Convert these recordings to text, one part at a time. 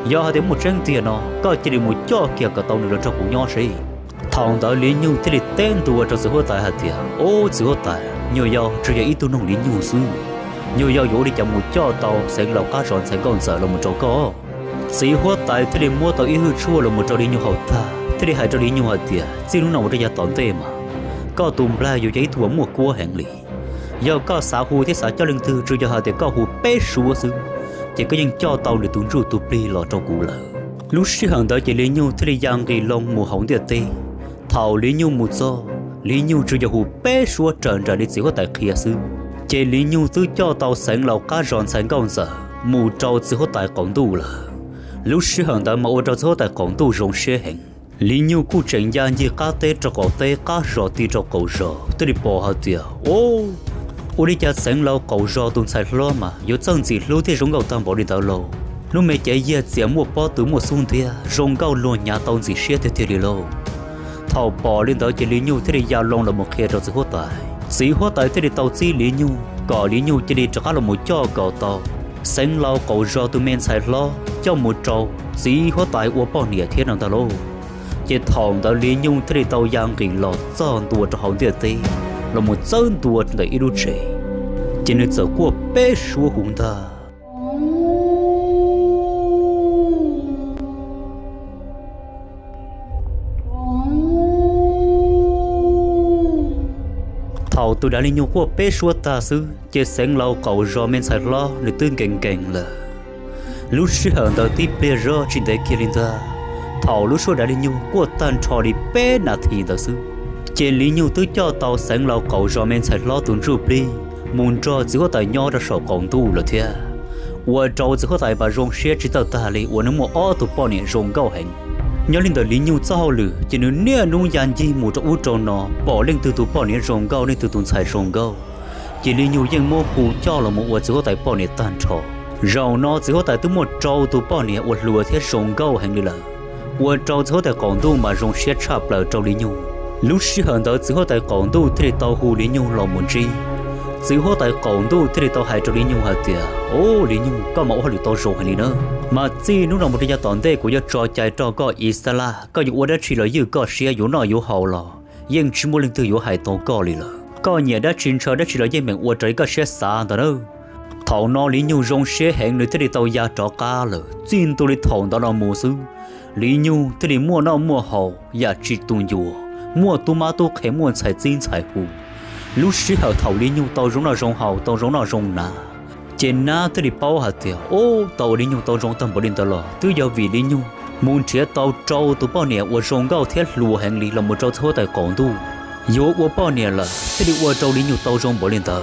giờ thì một trăng tiền nó có chỉ được một cho kia cả tàu nữa trong cũng nhỏ xí thằng đó lý nhu thì tên tuổi trong sự hỗ trợ hạt tiền ô sự hỗ trợ nhiều giờ chỉ ít tu nông lý nhu xứ nhiều giờ dỗ đi chậm một cho tàu sẽ lọc cá ròn sẽ còn sợ là một chỗ có sĩ hỗ trợ thì mua tàu ít hư chua là một chỗ lý nhu hậu ta thì hai chỗ lý nhu hạt tiền xin lúc nào một cái tòn tê mà có tùm la dù giấy thua một cua hẹn lì giờ có xã hội thế xã cho lương tư rồi giờ hạt tiền có hù bé xúa xứ chỉ có những cho tàu để tuôn rủ tụt đi lọ trong cũ lợ lúc xưa hàng đó chỉ lý nhu thì giang kỳ long mùa hỏng tiệt tê thảo lý nhu một do lý nhu chưa giờ hù bé xua trần ra đi chỉ có tại kia xứ chỉ lý nhu tư cho tàu sáng lầu cá ròn sáng công giờ mù trâu chỉ có tại quảng tu là lúc xưa hàng đó mà ô trâu chỉ có tại quảng tu rong xe hẹn lý nhu cụ trình ra như cá tê cho cậu tê cá rò ti cho cậu rò tôi đi bỏ hạt tiền ô đi cha sáng lâu cậu rò tuần sai lo mà yếu chân gì lâu thì rong gạo tam bỏ đi tàu lâu lúc mẹ chạy về chỉ mua bao từ mua xuân thì rong gạo luôn nhà tàu gì xe thì đi lâu thầu bỏ lên tới chỉ lý nhu thì đi giao long là một khe rồi sĩ hóa tại thì đi tàu chi lý nhu cỏ lý nhu chỉ đi cho là một cho cậu tàu sáng lâu cậu rò từ men sai lo cho một trâu sĩ hóa tại uo bao nhiêu thế nào ta lâu chỉ thòng tới lý nhu thì đi tàu giang kình lọt cho tua cho hậu tiệt tê là một chân tua để ít đôi trẻ chỉ nên giờ qua bé xua hùng ta thầu tôi đã lý nhu qua bé xua ta xứ chỉ sáng lâu cậu rò men sai lo để tương cảnh là lúc xưa hận tới tiếp bé rò trên đấy kia lên ta thầu lúc xưa đã lý nhu qua tan trò đi bé nà thì ta xứ chỉ lý nhu tôi cho tàu sáng lâu cậu rò men sai lo tuần rụp đi muốn cho chỉ có tại nhỏ ra sổ công tu là thế, và trâu chỉ có tại bà rong xe chỉ tao ta lấy, và nếu mà ở tụ bao nhiêu rong gạo hành, nhớ lên tới lý nhu cho lử, chỉ nếu nè nung dàn gì một chỗ u trâu nó bỏ lên từ tụ bao nhiêu rong gạo lên từ tụ xài rong gạo, chỉ lý nhuยังmua phụ cho là một và chỉ có tại bao nhiêu tan trò, rau nó chỉ có tại từ một trâu tụ bao nhiêu và lúa thế rong gạo hành đi là, và trâu chỉ có tại công tu mà rong xe chập là trâu lý nhu, lúc xưa hơn đó chỉ có tại công tu thì tàu hù lý nhu là một chi chỉ có tại cổng tu thì tao hay cho lý nhu hạt tiền, lý nhu có mẫu hay tao rồi hay nữa, mà chỉ lúc nào một cái tòn tê của gia trò chạy trò có Isla, có những ở đó chỉ là dư có xe yếu nọ yếu hậu lò, nhưng chỉ muốn linh tư yếu hay tao có lì lờ, có nhiều đã chín chờ đã chỉ là dây miệng ở trái có xe xa đó đâu, thầu nó lý nhu rong xe hẹn người thì tao gia trò cá lờ, chính tôi đi thầu đó là mua xứ, lý nhu thì mua nó mua hậu, gia chỉ tuôn dùa, mua tomato khé mua xài chín xài hù lúc xưa hậu thầu lý nhu tàu rong nào rong hậu tàu rong nào rong nà trên na tới đi bao hạt tiền tàu lý nhu tàu rong tâm bảo điện tàu lò từ giờ vì lý nhu muốn chia tàu trâu tụ bao nhiêu và rong gạo thiết lúa hàng lý là một trâu thua tại cổng tu yếu và bao nhiêu là tới đi và trâu lý nhu tàu rong bảo điện tàu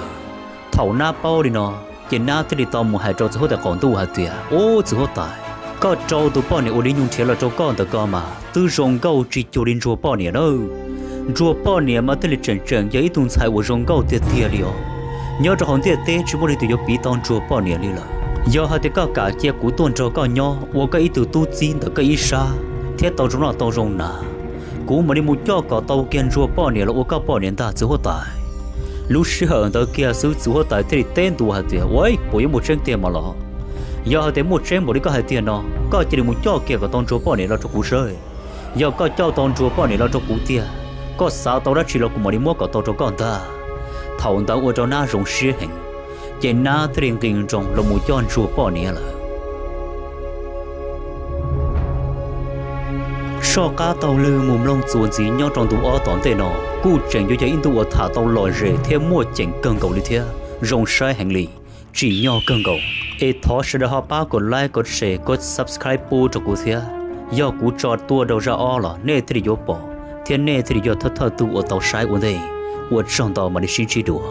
thầu na bao đi nó trên na tới đi tàu một hai trâu thua tại cổng tu hạt tiền chỉ hốt tại có trâu tụ bao nhiêu lý nhu chia là trâu con tại con mà từ rong gạo chỉ cho đến trâu bao nhiêu đâu rùa bao nhiêu mà tới lịch trận giờ ít tuần sai của rong gạo tiệt tiệt liao nhớ cho hòn tiệt tê chỉ muốn đi từ yếu bí tòn rùa bao nhiêu đi là giờ hai cái cả chia của tuần cho cả nhau và cái ít từ tu chín tới cái ít xa thiết tàu rong nào tàu rong nà cú mà đi mua cho cả tàu kiên rùa bao nhiêu là cả bao nhiêu ta chỉ hốt tài lúc xưa hận tới kia xứ chỉ hốt tài thì tên tu hạt tiền vậy bồi một trăm tiền mà lọ giờ hai một trăm bồi đi có hai tiền nó có chỉ được một cho kia cả tàu rùa bao nhiêu là cho cú rơi giờ có cho tàu rùa bao nhiêu là cho cú tiền có sao tao đã chỉ là cùng một đi mua cả tàu cho con ta thầu tao ở trong na rong xe hình chỉ na tiền kinh trong là một chọn chùa bao nhiêu là so cá tàu lư mồm lông chuồn gì nhau trong tủ ở tòn tê nọ cú chèn cho in tủ ở thả tàu lòi rể thêm mua chèn cân cầu đi theo rong xe hành lý chỉ nhau cân cầu e thọ sẽ được họ baกด like กด share กด subscribe ปูcho cú theo do cú trò tua đầu ra o là nên thì yếu bỏ thiên nê thì giờ thất thơ tu ở tàu sai ở đây ở trong tàu mà đi xin chỉ đùa